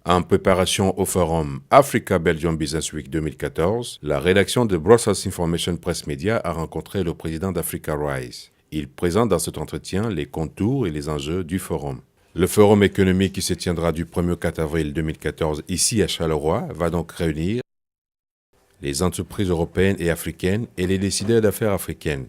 En préparation au forum Africa-Belgium Business Week 2014, la rédaction de Brussels Information Press Media a rencontré le président d'Africa Rise. Il présente dans cet entretien les contours et les enjeux du forum. Le forum économique qui se tiendra du 1er au 4 avril 2014 ici à Charleroi va donc réunir les entreprises européennes et africaines et les décideurs d'affaires africaines.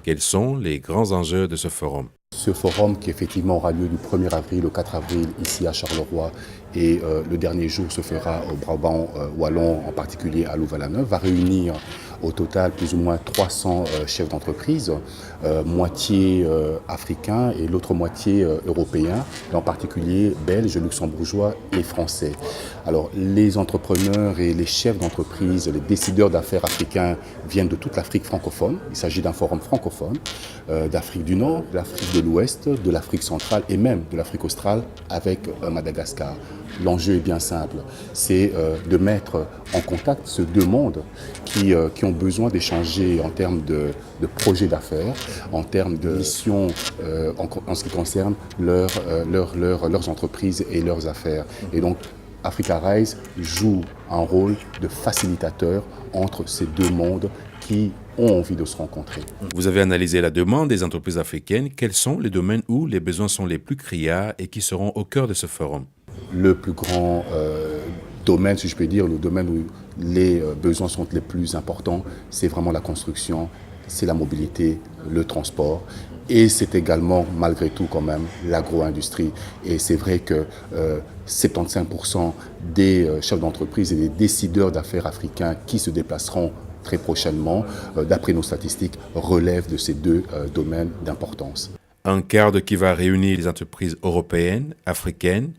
Quels sont les grands enjeux de ce forum? Ce forum qui effectivement aura lieu du 1er avril au 4 avril ici à Charleroi et le dernier jour se fera au Brabant wallon, en particulier à Louvain-la-Neuve, va réunir au total plus ou moins 300 chefs d'entreprise, moitié africains et l'autre moitié européens, et en particulier belges, luxembourgeois et français. Alors les entrepreneurs et les chefs d'entreprise, les décideurs d'affaires africains viennent de toute l'Afrique francophone. Il s'agit d'un forum francophone, d'Afrique du Nord, de l'Afrique de l'Ouest, de l'Afrique centrale et même de l'Afrique australe avec Madagascar. L'enjeu est bien simple, c'est de mettre en contact ces deux mondes qui ont besoin d'échanger en termes de projets d'affaires, en termes de missions en ce qui concerne leurs entreprises et leurs affaires. Et donc, Africa Rise joue un rôle de facilitateur entre ces deux mondes qui ont envie de se rencontrer. Vous avez analysé la demande des entreprises africaines. Quels sont les domaines où les besoins sont les plus criards et qui seront au cœur de ce forum? Le plus grand domaine, si je peux dire, le domaine où les besoins sont les plus importants, c'est vraiment la construction, c'est la mobilité, le transport. Et c'est également, malgré tout, quand même, l'agro-industrie. Et c'est vrai que 75% des chefs d'entreprise et des décideurs d'affaires africains qui se déplaceront très prochainement, d'après nos statistiques, relèvent de ces deux domaines d'importance. Un cadre qui va réunir les entreprises européennes, africaines,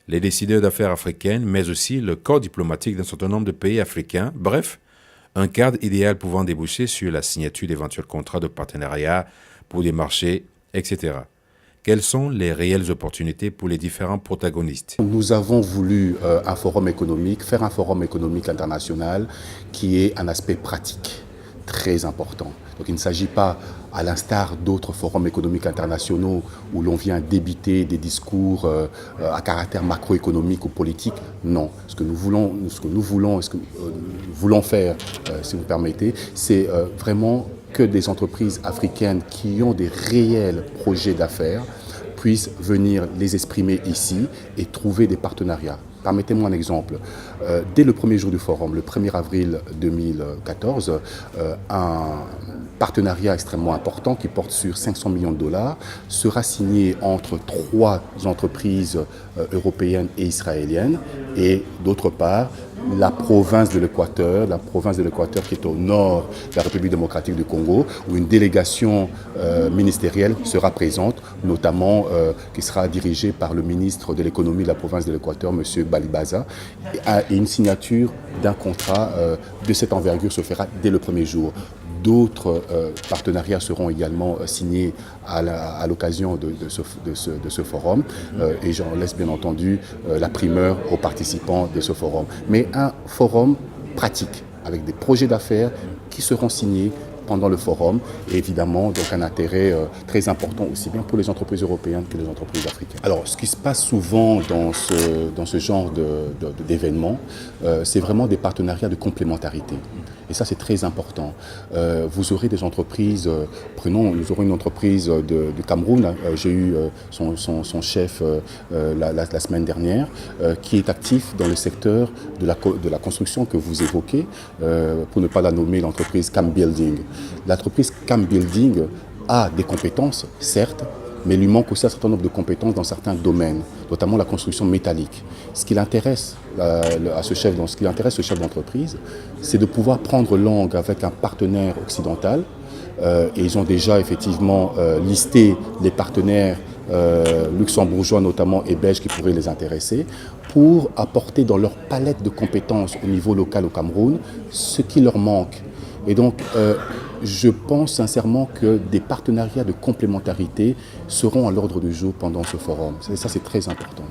les décideurs d'affaires africaines, mais aussi le corps diplomatique d'un certain nombre de pays africains. Bref, un cadre idéal pouvant déboucher sur la signature d'éventuels contrats de partenariat pour des marchés, etc. Quelles sont les réelles opportunités pour les différents protagonistes? Nous avons voulu faire un forum économique international qui ait un aspect pratique très important. Donc il ne s'agit pas, à l'instar d'autres forums économiques internationaux où l'on vient débiter des discours à caractère macroéconomique ou politique. Non, ce que nous voulons faire, si vous permettez, c'est vraiment que des entreprises africaines qui ont des réels projets d'affaires puissent venir les exprimer ici et trouver des partenariats. Permettez-moi un exemple. Dès le premier jour du forum, le 1er avril 2014, un partenariat extrêmement important qui porte sur 500 millions de dollars sera signé entre 3 entreprises européennes et israéliennes et d'autre part la province de l'Équateur qui est au nord de la République démocratique du Congo, où une délégation ministérielle sera présente, notamment qui sera dirigée par le ministre de l'économie de la province de l'Équateur, M. Balibaza, et une signature d'un contrat de cette envergure se fera dès le premier jour. D'autres partenariats seront également signés à l'occasion de ce forum et j'en laisse bien entendu la primeur aux participants de ce forum. Mais un forum pratique avec des projets d'affaires qui seront signés pendant le forum et évidemment donc un intérêt très important aussi bien pour les entreprises européennes que les entreprises africaines. Alors ce qui se passe souvent dans ce genre d'événements, c'est vraiment des partenariats de complémentarité. Et ça, c'est très important. Vous aurez des entreprises, nous aurons une entreprise de Cameroun, j'ai eu son chef la semaine dernière, qui est actif dans le secteur de la construction que vous évoquez, pour ne pas la nommer, l'entreprise Cam Building. L'entreprise Cam Building a des compétences, certes, mais il lui manque aussi un certain nombre de compétences dans certains domaines, notamment la construction métallique. Ce qui l'intéresse ce chef d'entreprise, c'est de pouvoir prendre langue avec un partenaire occidental. Et ils ont déjà effectivement listé les partenaires luxembourgeois notamment et belges qui pourraient les intéresser pour apporter dans leur palette de compétences au niveau local au Cameroun ce qui leur manque. Et donc, je pense sincèrement que des partenariats de complémentarité seront à l'ordre du jour pendant ce forum. Et ça, c'est très important.